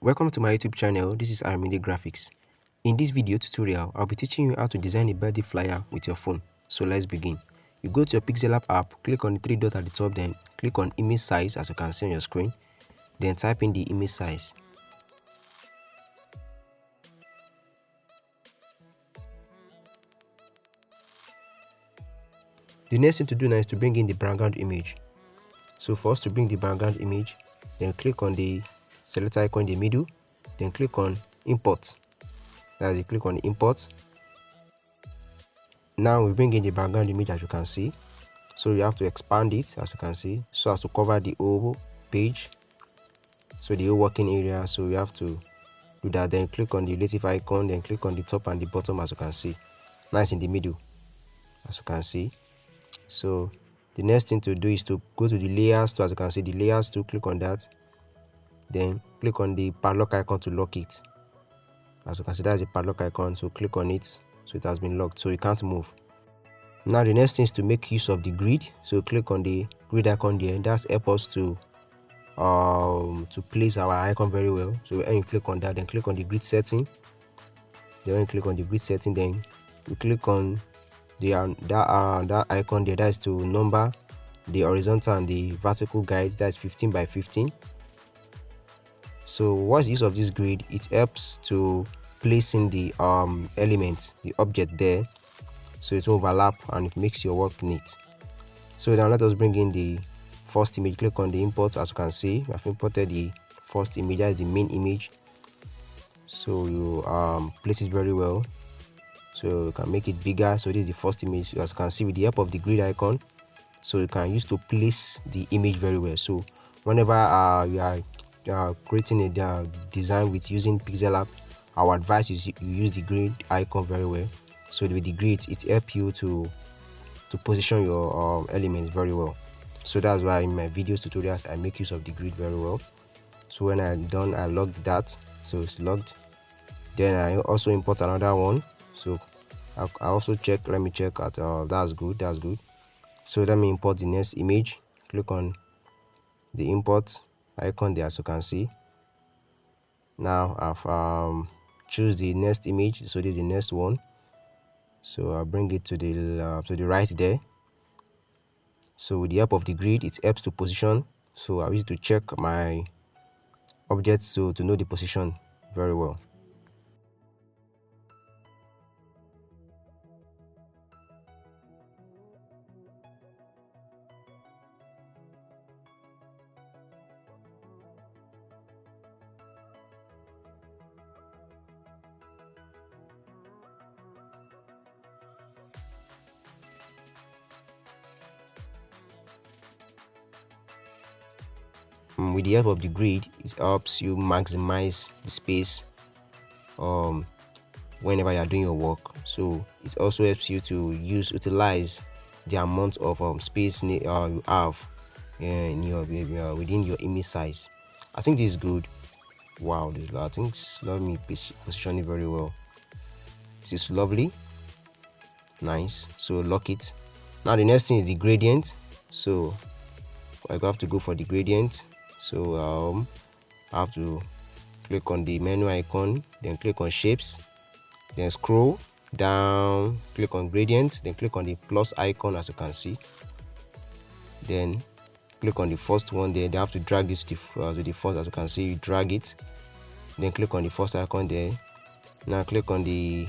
Welcome to my YouTube channel. This is Ayomidegraphix. In this video tutorial, I'll be teaching you how to design a birthday flyer with your phone. So let's begin. You go to your Pixellab app, click on the three dots at the top, then click on image size as you can see on your screen. Then type in the image size. The next thing to do now is to bring in the background image. So for us to bring the background image, then click on the select icon in the middle, then click on import. As you click on the import, now we bring in the background image as you can see. So you have to expand it as you can see, so as to cover the whole page, so the whole working area. So you have to do that. Then click on the relative icon, then click on the top and the bottom as you can see. Nice in the middle as you can see. So the next thing to do is to go to the layers tool. As you can see, the layers tool, click on that, then click on the padlock icon to lock it. As you can see, that is the padlock icon, so click on it, so it has been locked, so you can't move. Now the next thing is to make use of the grid. So click on the grid icon there. That's help us to place our icon very well. So when you click on that, then click on the grid setting. Then when you click on the grid setting, then you click on the that icon there. That is to number the horizontal and the vertical guides. That's 15 by 15. So what's the use of this grid? It helps to placing the elements, the object there, so it will overlap and it makes your work neat. So now let us bring in the first image. Click on the import. As you can see, we have imported the first image. That is the main image. So you place it very well, so you can make it bigger. So this is the first image. As you can see, with the help of the grid icon, so you can use to place the image very well. So whenever you are creating a design with using Pixellab, our advice is you use the grid icon very well. So with the grid, it helps you to position your elements very well. So that's why in my videos tutorials I make use of the grid very well. So when I'm done, I logged that, so it's logged. Then I also import another one. So I also check, let me check at that's good. So let me import the next image. Click on the import icon there, as you can see. Now I've choose the next image, so this is the next one. So I'll bring it to the right there. So with the help of the grid, it helps to position. So I use it to check my objects, so to know the position very well. With the help of the grid, it helps you maximize the space whenever you are doing your work. So it also helps you to utilize the amount of space you have in within your image size. I think this is good. Wow, I think let me position it very well. This is lovely, nice. So lock it. Now the next thing is the gradient. So I have to go for the gradient. So I have to click on the menu icon, then click on shapes, then scroll down, click on gradient, then click on the plus icon as you can see. Then click on the first one there. They have to drag this to the first, as you can see. You drag it, then click on the first icon there. Now click on the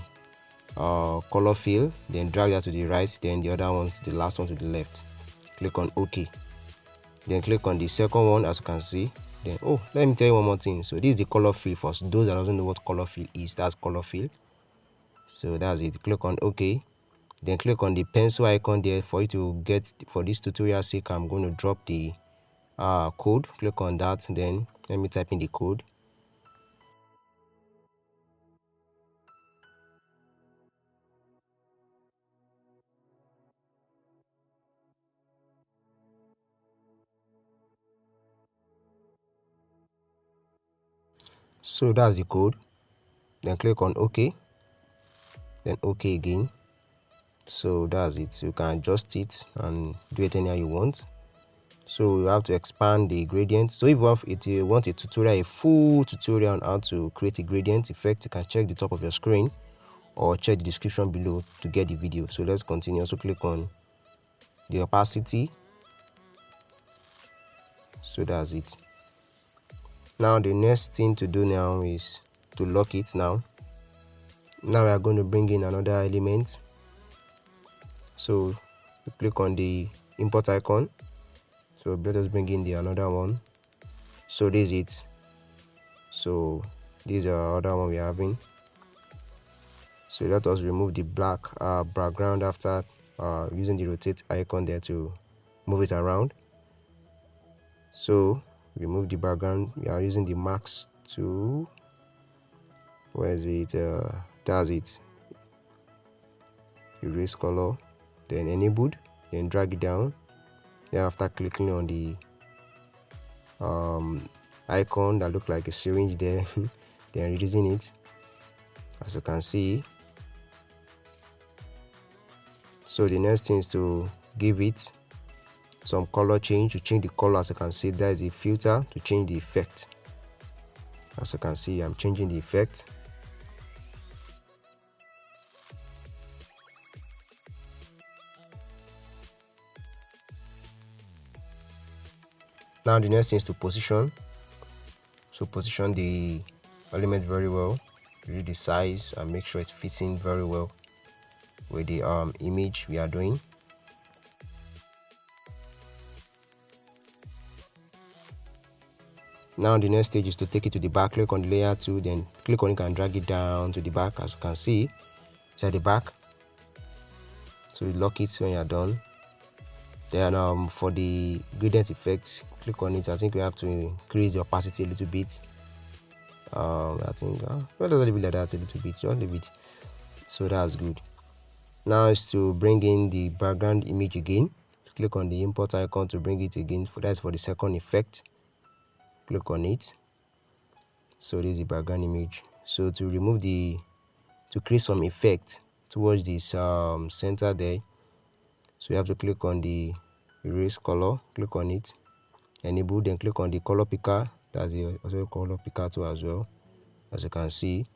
color fill, then drag that to the right, then the other one to the last one to the left. Click on OK. Then click on the second one, as you can see. Then let me tell you one more thing. So this is the color fill. For those that doesn't know what color fill is, that's color fill. So that's it. Click on OK. Then click on the pencil icon there. For you to get, for this tutorial sake, I'm going to drop the code. Click on that, then let me type in the code. So that's the code. Then click on OK, then OK again. So that's it. You can adjust it and do it anyhow you want. So you have to expand the gradient. So if you want a tutorial, a full tutorial on how to create a gradient effect, you can check the top of your screen or check the description below to get the video. So let's continue. Also click on the opacity. So that's it. Now the next thing to do now is to lock it now. Now we are going to bring in another element. So you click on the import icon. So let us bring in the another one. So this is it. So this is our other one we're having. So let us remove the black background after using the rotate icon there to move it around. So remove the background. We are using the max tool. Where is it? That's it. Erase color, then enabled, then drag it down. Then after clicking on the icon that looks like a syringe there, then reducing it, as you can see. So the next thing is to give it some color change. To change the color, as you can see, there is a filter to change the effect. As you can see, I'm changing the effect. Now the next thing is to position. So position the element very well, read the size and make sure it's fitting very well with the image we are doing. Now the next stage is to take it to the back. Click on the layer tool, then click on it and drag it down to the back. As you can see, it's at the back. So you lock it when you're done. Then for the gradient effects, click on it. I think we have to increase the opacity a little bit. I think let us leave it like that a little bit, just leave it. So that's good. Now is to bring in the background image again. Click on the import icon to bring it again. That's for the second effect. Click on it. So this is the background image. So to remove to create some effect towards this center there, so you have to click on the erase color, click on it, enable, then click on the color picker. That's also a color picker too as well, as you can see.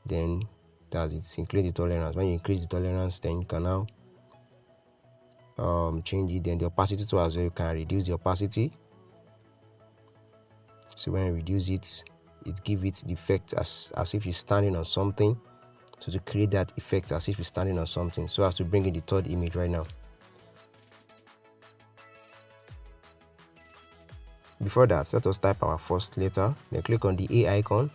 Then that's it. Increase the tolerance. When you increase the tolerance, then you can now change it. Then the opacity too as well, you can reduce the opacity. So when you reduce it, it gives it the effect as if you're standing on something. So to create that effect as if you're standing on something, so as to bring in the third image right now. Before that, let us type our first letter, then click on the A icon.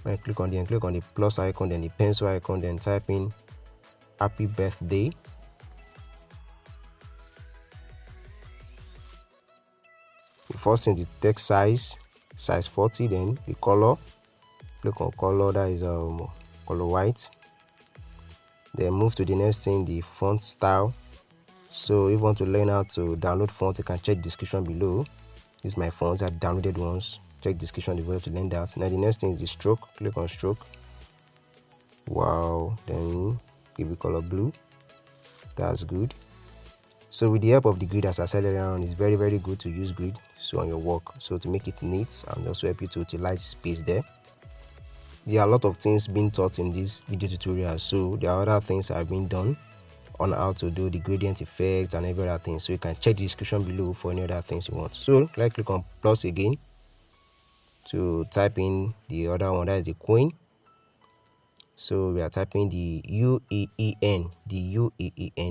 When you click on the plus icon, then the pencil icon, then type in happy birthday. The first thing is the text size 40, then the color. Click on color, that is color white. Then move to the next thing, the font style. So if you want to learn how to download font, you can check the description below. This is my fonts, I've downloaded ones. Check the description below to learn that. Now the next thing is the stroke. Click on stroke. Wow, then give it color blue. That's good. So with the help of the grid, as I said earlier on, it's very good to use grid so on your work, so to make it neat and also help you to utilize space there. There are a lot of things being taught in this video tutorial, so there are other things that have been done on how to do the gradient effect and every other thing, so you can check the description below for any other things you want. So click on plus again to type in the other one, that is the queen. So we are typing the UEEN,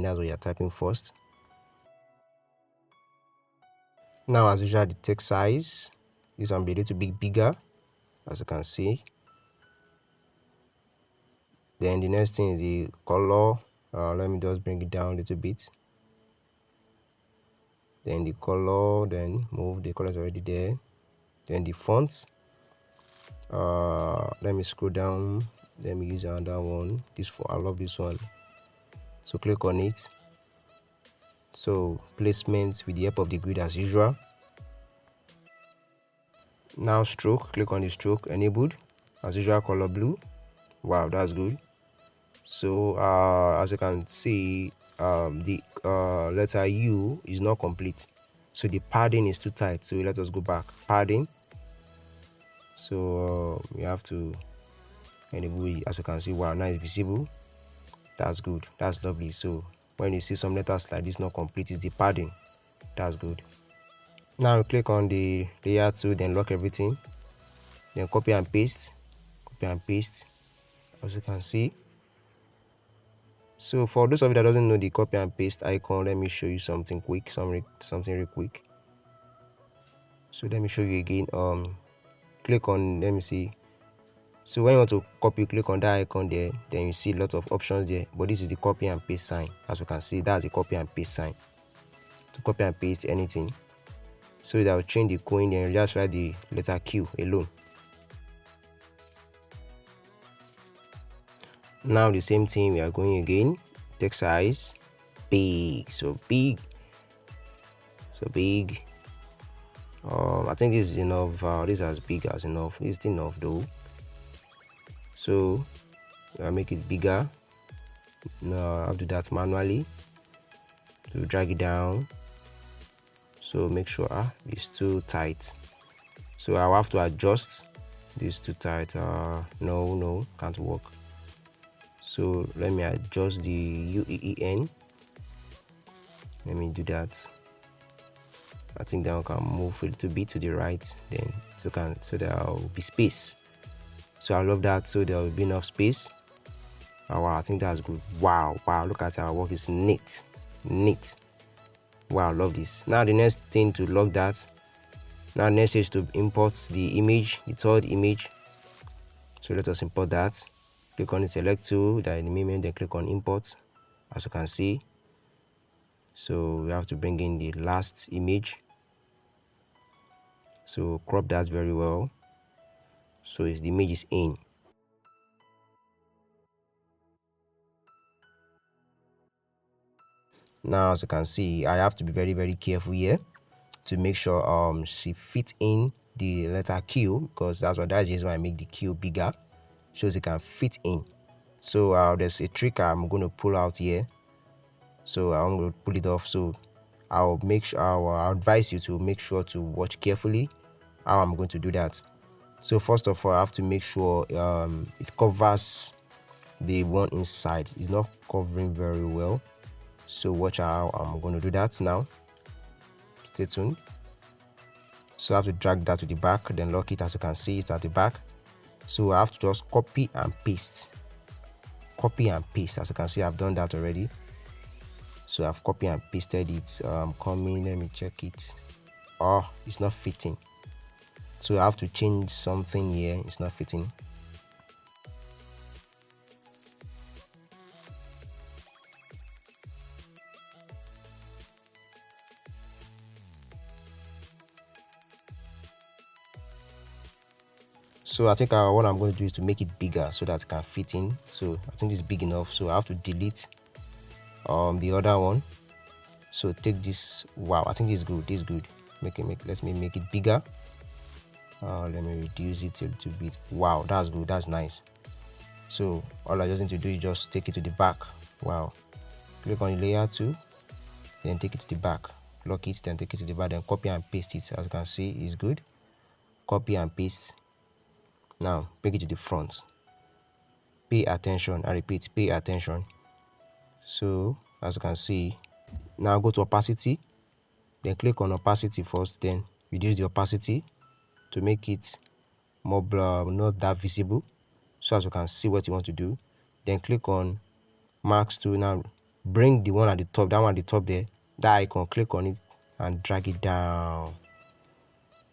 that's what you are typing first. Now as usual, the text size, this one be a little bit bigger, as you can see. Then the next thing is the color. Let me just bring it down a little bit. Then the color, then move, the color is already there. Then the fonts, let me scroll down, let me use another one. I love this one. So click on it. So placement with the help of the grid as usual. Now stroke, click on the stroke, enabled, as usual, color blue. Wow, that's good. So as you can see, the letter U is not complete. So the padding is too tight, so let us go back. Padding. So we have to enable it. As you can see, wow, now it's visible. That's good, that's lovely. So when you see some letters like this not complete, it's the padding. That's good. Now we click on the layer 2, then lock everything, then copy and paste, as you can see. So for those of you that doesn't know the copy and paste icon, let me show you something quick, something real quick. So let me show you again. Click on, let me see. So when you want to copy, click on that icon there, then you see a lot of options there, but this is the copy and paste sign. As you can see, that's the copy and paste sign to copy and paste anything. So that will change the coin, then just write the letter Q alone. Now the same thing, we are going again. Text size big, so big. I think this is enough. This is as big as enough. This is enough though. So I'll make it bigger. No, I'll do that manually. So drag it down. So make sure it's too tight. So I'll have to adjust. This too tight. No, can't work. So let me adjust the UEEN. Let me do that. I think that one can move a little bit to the right, then so there will be space. So I love that. So there will be enough space. Oh, wow, I think that's good. Wow, look at our work, is neat. Wow, love this. Now the next thing to log that. Now next is to import the image, the third image. So let us import that. Click on the select tool, that in the menu, then click on import, as you can see. So we have to bring in the last image. So crop that very well. So the image is in. Now as you can see, I have to be very careful here to make sure she fits in the letter Q, because that's just why I make the Q bigger, so it can fit in. So there's a trick I'm going to pull out here. So I'm going to pull it off. So I'll advise you to make sure to watch carefully how I'm going to do that. So first of all, I have to make sure it covers the one inside. It's not covering very well. So watch how I'm going to do that now. Stay tuned. So I have to drag that to the back, then lock it. As you can see, it's at the back. So I have to just copy and paste. As you can see, I've done that already. So I've copied and pasted it. Coming, let me check it. Oh, it's not fitting. So I have to change something here. It's not fitting. So I think what I'm going to do is to make it bigger so that it can fit in. So I think it's big enough. So I have to delete the other one. So take this. Wow, I think this is good. Let me make it bigger. Let me reduce it a little bit. Wow, that's good. That's nice. So all I just need to do is just take it to the back. Wow. Click on the layer 2, then take it to the back. Lock it, then take it to the back, then copy and paste it. As you can see, it's good. Copy and paste. Now bring it to the front. Pay attention. I repeat, pay attention. So as you can see, now go to opacity, then click on opacity first, then reduce the opacity to make it more blur, not that visible. So as you can see what you want to do, then click on max to now bring the one at the top, that one at the top there, that icon, click on it and drag it down.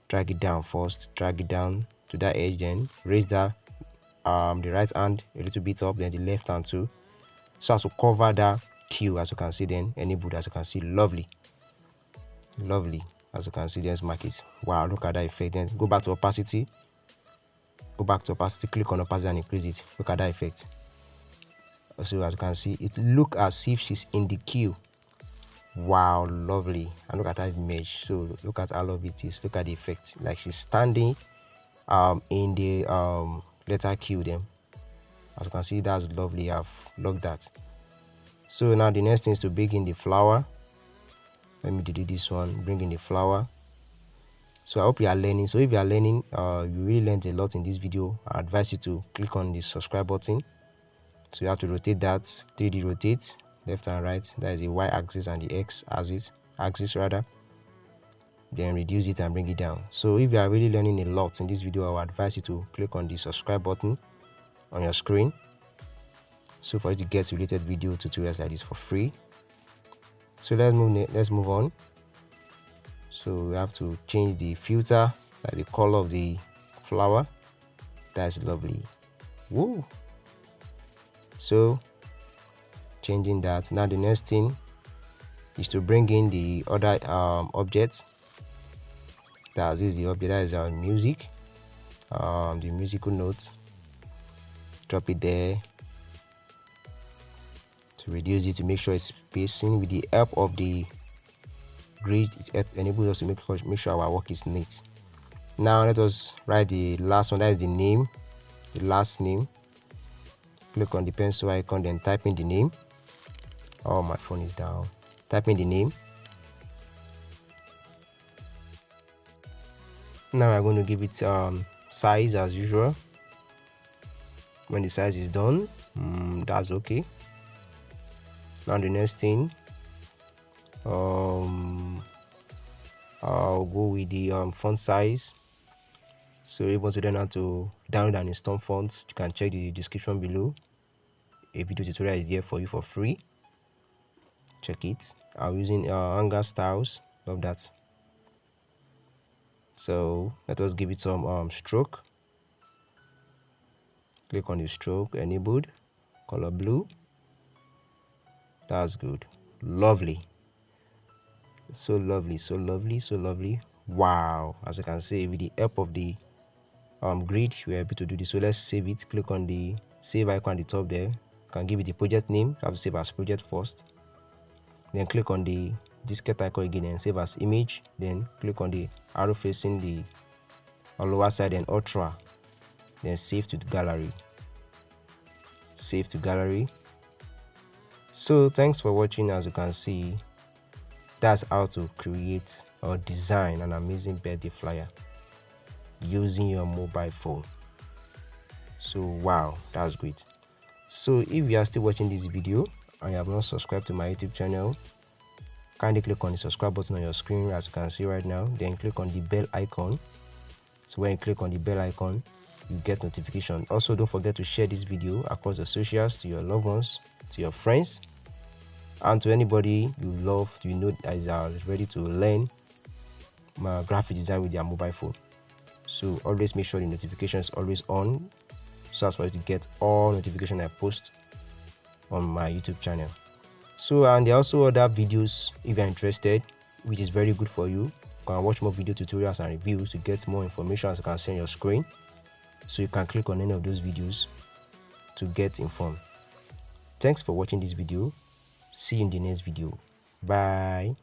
Drag it down first, drag it down to that edge, then raise that the right hand a little bit up, then the left hand too, so as to cover that Q, as you can see, then enable, as you can see, lovely, as you can see, just mark it. Wow, look at that effect. Then go back to opacity, click on opacity and increase it. Look at that effect. So as you can see, it look as if she's in the queue. Wow, lovely. And look at that image. So look at how lovely it is. Look at the effect, like she's standing in the letter Q. Then as you can see, that's lovely. I've logged that. So now the next thing is to bring in the flower. Let me delete this one, bring in the flower. So I hope you are learning. So if you are learning, you really learned a lot in this video. I advise you to click on the subscribe button. So you have to rotate that, 3D rotate, left and right. That is the y-axis and the x-axis rather. Then reduce it and bring it down. So if you are really learning a lot in this video, I would advise you to click on the subscribe button on your screen, so for you to get related video tutorials like this for free. So let's move on. So we have to change the filter, like the color of the flower. That's lovely. Woo! So changing that. Now the next thing is to bring in the other objects. That is the object, that is our music, the musical notes. Drop it there to reduce it, to make sure it's spacing. With the help of the grid, it enables us to make sure our work is neat. Now let us write the last one, that is the name, the last name. Click on the pencil icon, then type in the name. Oh, my phone is down. Type in the name. Now I'm going to give it size as usual. When the size is done, that's okay. Now the next thing, I'll go with the font size. So if you want to learn how to download and install fonts, you can check the description below. A video tutorial is there for you for free. Check it. I'm using Anger styles. Love that. So let us give it some stroke. Click on the stroke, enabled, color blue. That's good. Lovely. So lovely, so lovely, so lovely. Wow. As you can see, with the help of the grid, we are able to do this. So let's save it. Click on the save icon at the top there. You can give it the project name. You have to save as project first. Then click on the diskette icon again and save as image. Then click on the arrow facing the lower side and ultra. Then save to the gallery. Save to gallery. So thanks for watching. As you can see, that's how to create or design an amazing birthday flyer using your mobile phone. So wow, that's great. So if you are still watching this video and you have not subscribed to my YouTube channel, kindly click on the subscribe button on your screen as you can see right now. Then click on the bell icon. So when you click on the bell icon, you get notification. Also, don't forget to share this video across the socials to your loved ones, to your friends, and to anybody you love, you know, that is ready to learn graphic design with their mobile phone. So always make sure the notification is always on, so as for you to get all notifications I post on my YouTube channel. So, and there are also other videos if you're interested, which is very good for you. You can watch more video tutorials and reviews to get more information, as you can see on your screen. So you can click on any of those videos to get informed. Thanks for watching this video. See you in the next video. Bye.